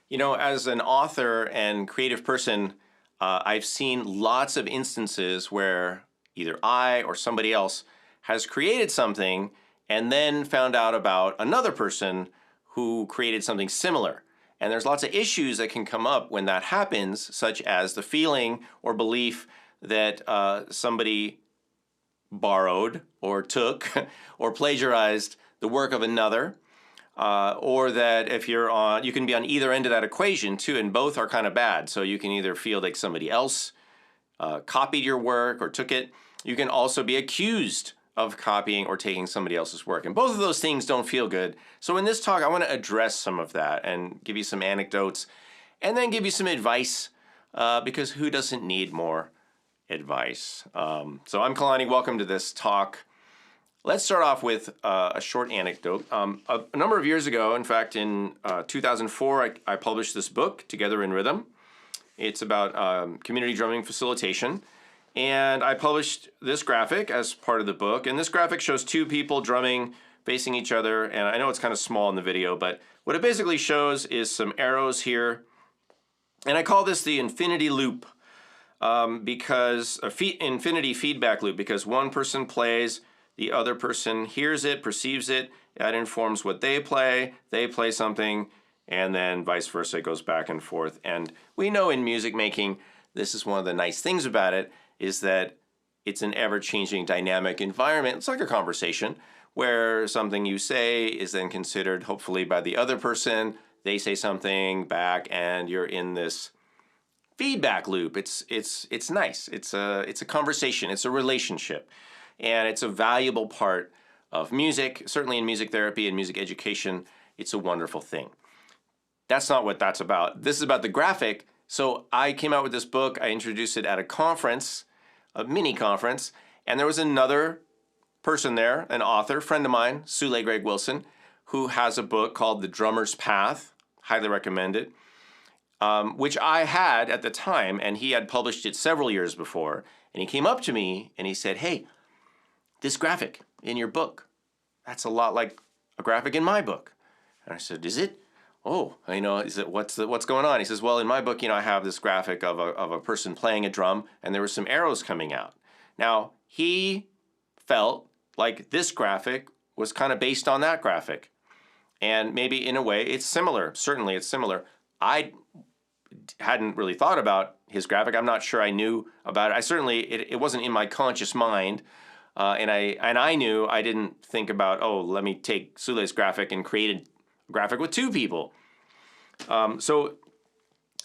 You know, as an author and creative person, I've seen lots of instances where either I or somebody else has created something and then found out about another person who created something similar. And there's lots of issues that can come up when that happens, such as the feeling or belief that somebody borrowed or took or plagiarized the work of another. Or that if you're on, you can be on either end of that equation too, and both are kind of bad. So you can either feel like somebody else copied your work or took it. You can also be accused of copying or taking somebody else's work. And both of those things don't feel good. So in this talk, I want to address some of that and give you some anecdotes and then give you some advice because who doesn't need more advice? So I'm Kalani. Welcome to this talk. Let's start off with a short anecdote. A number of years ago, in fact, in 2004, I published this book, Together in Rhythm. It's about community drumming facilitation. And I published this graphic as part of the book. And this graphic shows two people drumming, facing each other. And I know it's kind of small in the video, but what it basically shows is some arrows here. And I call this the infinity loop, because infinity feedback loop, because one person plays, the other person hears it, perceives it, that informs what they play something, and then vice versa, it goes back and forth. And we know in music making, this is one of the nice things about it, is that it's an ever-changing dynamic environment. It's like a conversation where something you say is then considered, hopefully, by the other person. They say something back, and you're in this feedback loop. It's nice. It's a conversation. It's a relationship. And it's a valuable part of music, certainly in music therapy and music education. It's a wonderful thing. That's not what that's about. This is about the graphic. So I came out with this book. I introduced it at a conference, a mini conference, and there was another person there, an author, friend of mine, Sule Greg Wilson, who has a book called The Drummer's Path. Highly recommend it. Which I had at the time, and he had published it several years before. And he came up to me and he said, "Hey, this graphic in your book, that's a lot like a graphic in my book." And I said, "Is it?" "Oh, he said, what's going on?" He says, "Well, in my book, I have this graphic of a person playing a drum, and there were some arrows coming out." Now, he felt like this graphic was kind of based on that graphic. And maybe in a way, it's similar. Certainly, it's similar. I hadn't really thought about his graphic. I'm not sure I knew about it. It wasn't in my conscious mind. And I knew I didn't think about, oh, let me take Sule's graphic and create a graphic with two people. So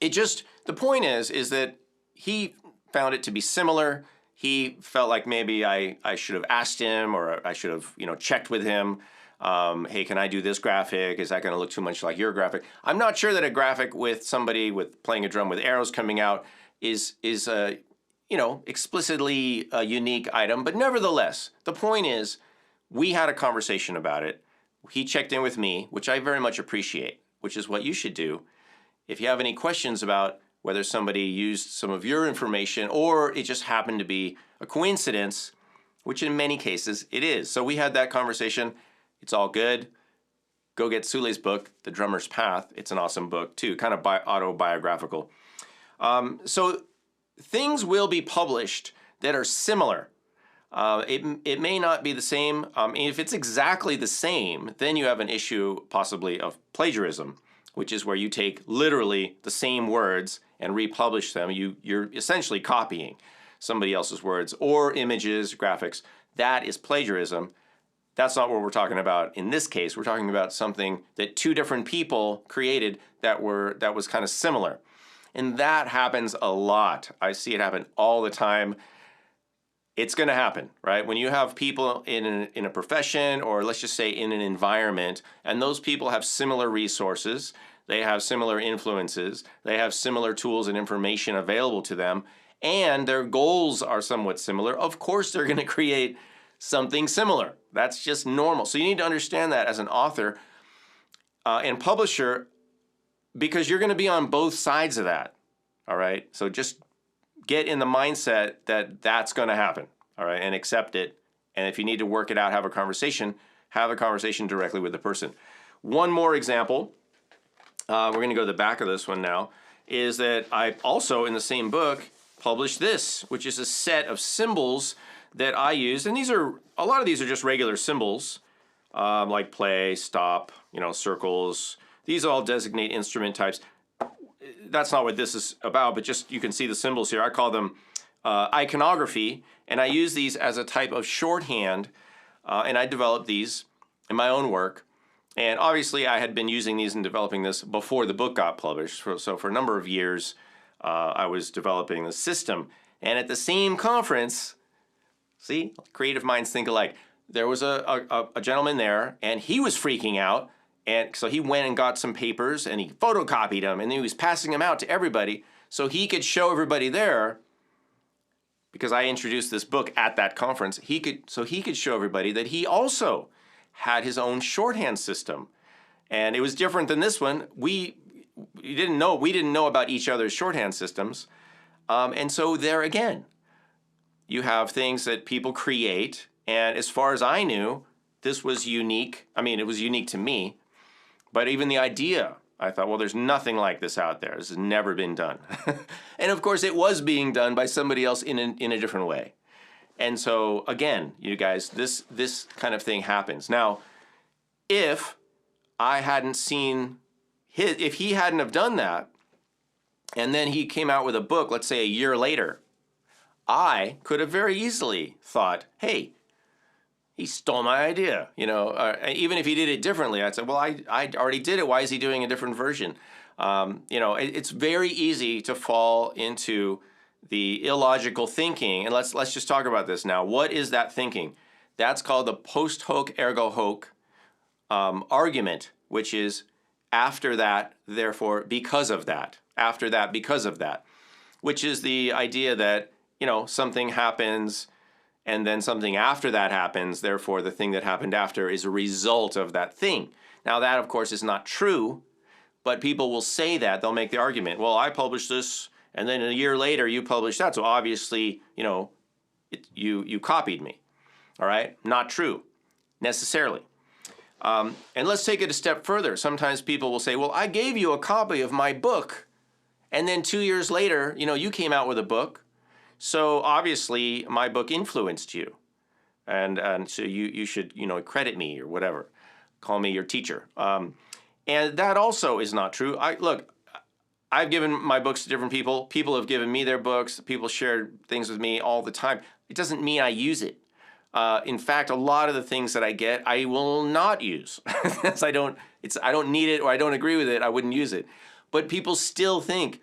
the point is that he found it to be similar. He felt like maybe I should have asked him, or I should have, checked with him. Hey, can I do this graphic? Is that going to look too much like your graphic? I'm not sure that a graphic with somebody with playing a drum with arrows coming out is a explicitly a unique item, but nevertheless, the point is, we had a conversation about it. He checked in with me, which I very much appreciate, which is what you should do. If you have any questions about whether somebody used some of your information or it just happened to be a coincidence, which in many cases it is. So we had that conversation. It's all good. Go get Sule's book, The Drummer's Path. It's an awesome book too, kind of autobiographical. So things will be published that are similar. It may not be the same. If it's exactly the same, then you have an issue possibly of plagiarism, which is where you take literally the same words and republish them. You're essentially copying somebody else's words or images, graphics. That is plagiarism. That's not what we're talking about in this case. We're talking about something that two different people created that was kind of similar. And that happens a lot. I see it happen all the time. It's going to happen, right? When you have people in a profession, or let's just say in an environment, and those people have similar resources, they have similar influences, they have similar tools and information available to them, and their goals are somewhat similar, of course they're going to create something similar. That's just normal. So you need to understand that as an author and publisher, because you're going to be on both sides of that, all right? So just get in the mindset that that's going to happen, all right, and accept it. And if you need to work it out, have a conversation directly with the person. One more example. we're going to go to the back of this one now, is that I also, in the same book, published this, which is a set of symbols that I use. And a lot of these are just regular symbols, like play, stop, circles. These all designate instrument types. That's not what this is about, but just you can see the symbols here. I call them iconography, and I use these as a type of shorthand, and I developed these in my own work. And obviously, I had been using these and developing this before the book got published. So for a number of years, I was developing the system. And at the same conference, see, creative minds think alike. There was a gentleman there, and he was freaking out. And so he went and got some papers, and he photocopied them, and he was passing them out to everybody so he could show everybody there, because I introduced this book at that conference, he could show everybody that he also had his own shorthand system. And it was different than this one. We didn't know about each other's shorthand systems. And so there again, you have things that people create. And as far as I knew, this was unique. I mean, it was unique to me. But even the idea, I thought, well, there's nothing like this out there. This has never been done. And of course, it was being done by somebody else in a different way. And so, again, you guys, this kind of thing happens. Now, if I hadn't seen if he hadn't have done that, and then he came out with a book, let's say a year later, I could have very easily thought, hey, he stole my idea. Even if he did it differently, I'd say, well, I already did it. Why is he doing a different version? It's very easy to fall into the illogical thinking. And let's just talk about this now. What is that thinking? That's called the post hoc ergo hoc argument, which is after that, therefore, because of that. After that, because of that. Which is the idea that, something happens and then something after that happens, therefore the thing that happened after is a result of that thing. Now that, of course, is not true, but people will say that. They'll make the argument, well, I published this, and then a year later you published that, so obviously, you copied me. All right? Not true, necessarily. And let's take it a step further. Sometimes people will say, well, I gave you a copy of my book, and then 2 years later, you came out with a book, so obviously my book influenced you. And so you should, credit me or whatever. Call me your teacher. And that also is not true. I've given my books to different people. People have given me their books. People share things with me all the time. It doesn't mean I use it. In fact, a lot of the things that I get, I will not use. I don't need it, or I don't agree with it, I wouldn't use it. But people still think,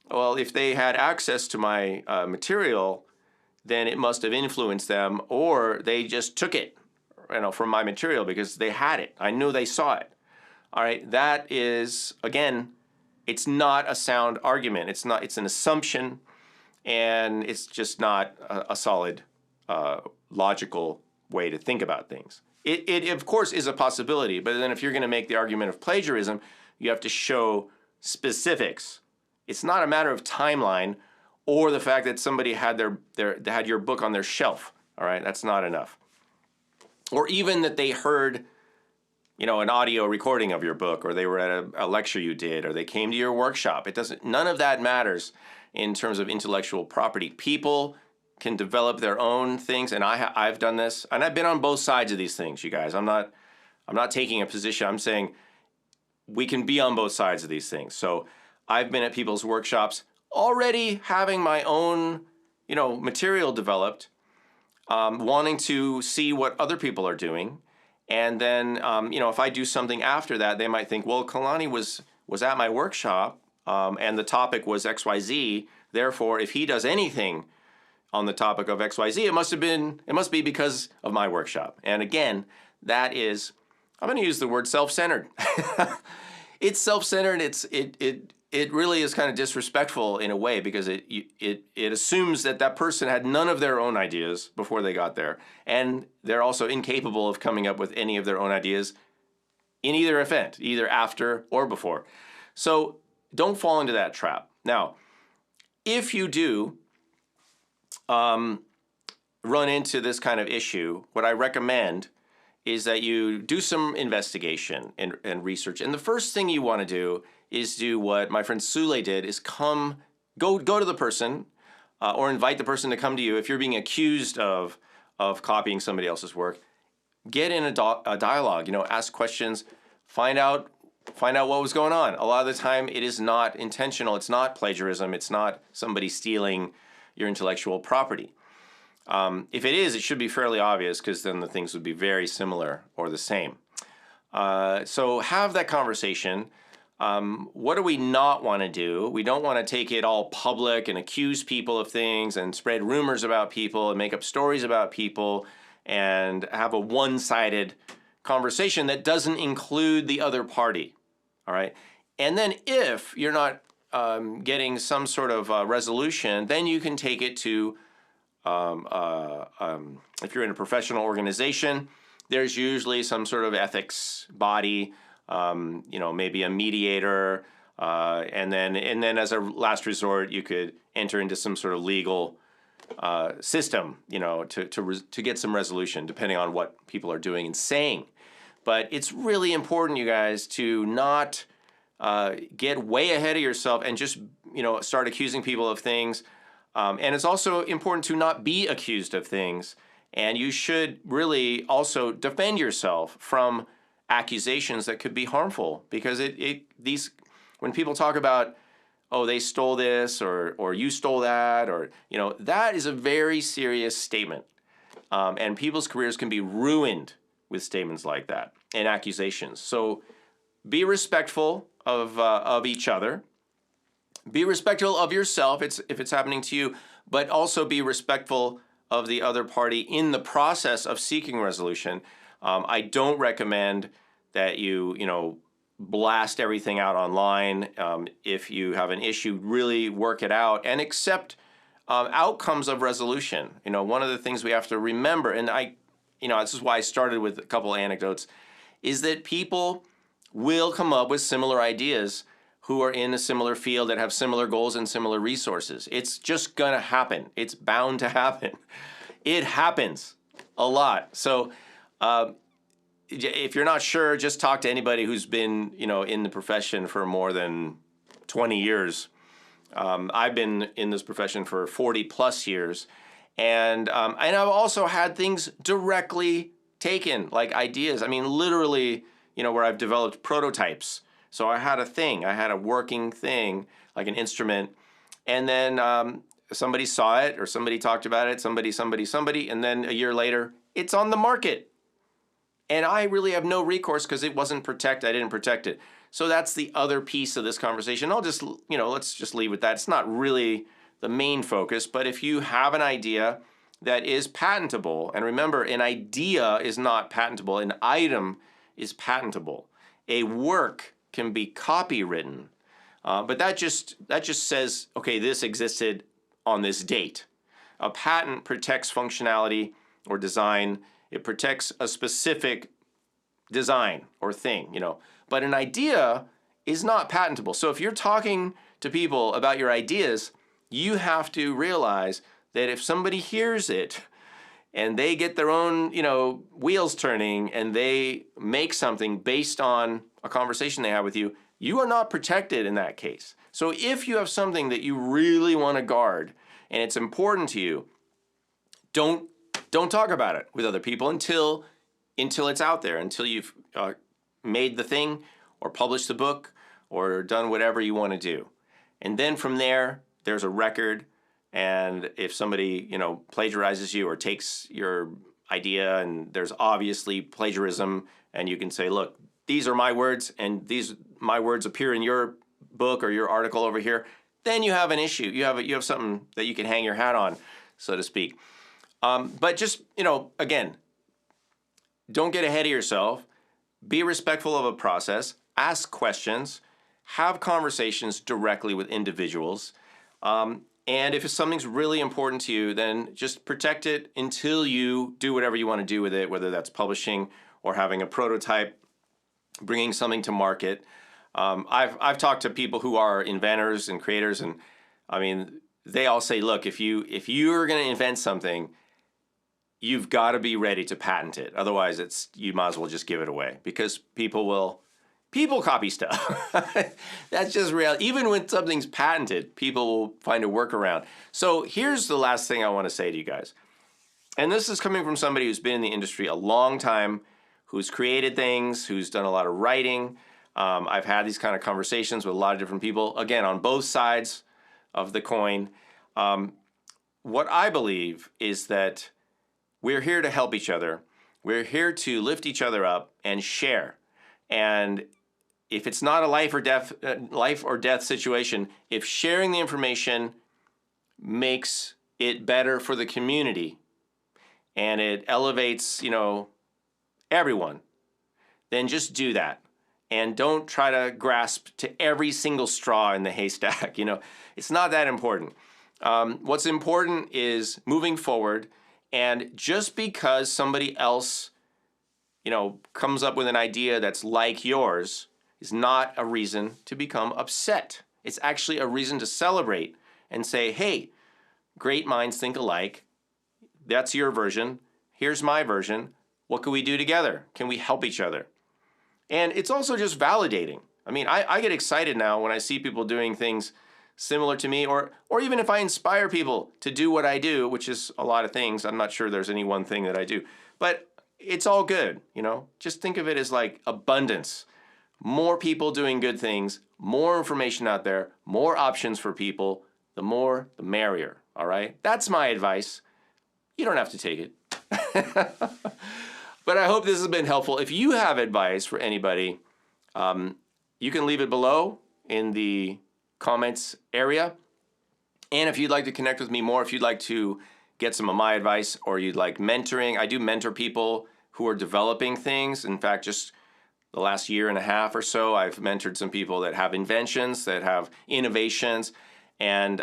well, if they had access to my material, then it must have influenced them, or they just took it, from my material because they had it. I knew they saw it. All right, that is, again, it's not a sound argument. It's an assumption, and it's just not a solid, logical way to think about things. It of course is a possibility, but then if you're going to make the argument of plagiarism, you have to show specifics. It's not a matter of timeline or the fact that somebody had had your book on their shelf. All right, that's not enough. Or even that they heard, an audio recording of your book, or they were at a lecture you did, or they came to your workshop. None of that matters in terms of intellectual property. People can develop their own things, and I've done this, and I've been on both sides of these things, you guys. I'm not taking a position. I'm saying we can be on both sides of these things. So I've been at people's workshops already having my own, material developed, wanting to see what other people are doing. And then, if I do something after that, they might think, well, Kalani was at my workshop, and the topic was XYZ. Therefore, if he does anything on the topic of XYZ, it must be because of my workshop. And again, that is, I'm going to use the word self-centered. It's self-centered. It really is kind of disrespectful in a way, because it assumes that person had none of their own ideas before they got there, and they're also incapable of coming up with any of their own ideas in either event, either after or before. So don't fall into that trap. Now, if you do run into this kind of issue, what I recommend is that you do some investigation and research. And the first thing you want to do is do what my friend Sule did, is go to the person or invite the person to come to you. If you're being accused of copying somebody else's work, get in a dialogue, ask questions, find out what was going on. A lot of the time it is not intentional. It's not plagiarism. It's not somebody stealing your intellectual property. If it is, it should be fairly obvious, because then the things would be very similar or the same. So have that conversation. What do we not want to do? We don't want to take it all public and accuse people of things and spread rumors about people and make up stories about people and have a one-sided conversation that doesn't include the other party. All right. And then if you're not getting some sort of resolution, then you can take it to, if you're in a professional organization, there's usually some sort of ethics body, maybe a mediator, and then as a last resort, you could enter into some sort of legal system, to get some resolution, depending on what people are doing and saying. But it's really important, you guys, to not get way ahead of yourself and just, start accusing people of things. And it's also important to not be accused of things. And you should really also defend yourself from accusations that could be harmful, because when people talk about, oh, they stole this or you stole that, or that is a very serious statement, and people's careers can be ruined with statements like that and accusations. So be respectful of each other. Be respectful of yourself if it's happening to you, but also be respectful of the other party in the process of seeking resolution. I don't recommend that you blast everything out online. If you have an issue, really work it out and accept outcomes of resolution. One of the things we have to remember, and this is why I started with a couple of anecdotes, is that people will come up with similar ideas who are in a similar field that have similar goals and similar resources. It's just gonna happen. It's bound to happen. It happens a lot. So if you're not sure, just talk to anybody who's been, in the profession for more than 20 years. I've been in this profession for 40 plus years. And I've also had things directly taken, like ideas. I mean, literally, where I've developed prototypes. So I had a working thing, like an instrument. And then somebody saw it, or somebody talked about it, somebody, and then a year later, it's on the market. And I really have no recourse because it wasn't protected. I didn't protect it. So that's the other piece of this conversation. I'll just, let's just leave with that. It's not really the main focus, but if you have an idea that is patentable, and remember, an idea is not patentable, an item is patentable. A work can be copywritten, but that just says, okay, this existed on this date. A patent protects functionality or design. It protects a specific design or thing, But an idea is not patentable. So if you're talking to people about your ideas, you have to realize that if somebody hears it and they get their own, wheels turning, and they make something based on a conversation they have with you, you are not protected in that case. So if you have something that you really want to guard and it's important to you, don't talk about it with other people until it's out there, until you've made the thing or published the book or done whatever you want to do. And then from there, there's a record. And if somebody, plagiarizes you or takes your idea and there's obviously plagiarism, and you can say, look, these are my words and my words appear in your book or your article over here, then you have an issue. You have something that you can hang your hat on, so to speak. But just, again, don't get ahead of yourself. Be respectful of a process. Ask questions. Have conversations directly with individuals. And if something's really important to you, then just protect it until you do whatever you want to do with it, whether that's publishing or having a prototype, bringing something to market. I've talked to people who are inventors and creators, and I mean, they all say, look, if you're going to invent something, you've got to be ready to patent it. Otherwise, you might as well just give it away, because people copy stuff. That's just real. Even when something's patented, people will find a workaround. So here's the last thing I want to say to you guys. And this is coming from somebody who's been in the industry a long time, who's created things, who's done a lot of writing. I've had these kind of conversations with a lot of different people, again, on both sides of the coin. What I believe is that we're here to help each other. We're here to lift each other up and share. And if it's not a life or death situation, if sharing the information makes it better for the community and it elevates, everyone, then just do that. And don't try to grasp to every single straw in the haystack. It's not that important. What's important is moving forward. And just because somebody else, comes up with an idea that's like yours is not a reason to become upset. It's actually a reason to celebrate and say, hey, great minds think alike. That's your version. Here's my version. What can we do together? Can we help each other? And it's also just validating. I mean, I get excited now when I see people doing things similar to me, or even if I inspire people to do what I do, which is a lot of things. I'm not sure there's any one thing that I do, but it's all good, Just think of it as like abundance. More people doing good things, more information out there, more options for people. The more, the merrier, all right? That's my advice. You don't have to take it. But I hope this has been helpful. If you have advice for anybody, you can leave it below in the comments area. And if you'd like to connect with me more, if you'd like to get some of my advice, or you'd like mentoring, I do mentor people who are developing things. In fact, just the last year and a half or so, I've mentored some people that have inventions, that have innovations, and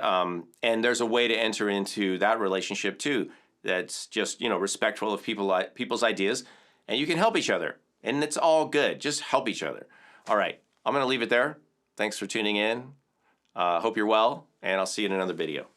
there's a way to enter into that relationship too. That's just, respectful of people's ideas, and you can help each other, and it's all good. Just help each other. All right, I'm going to leave it there. Thanks for tuning in. Hope you're well, and I'll see you in another video.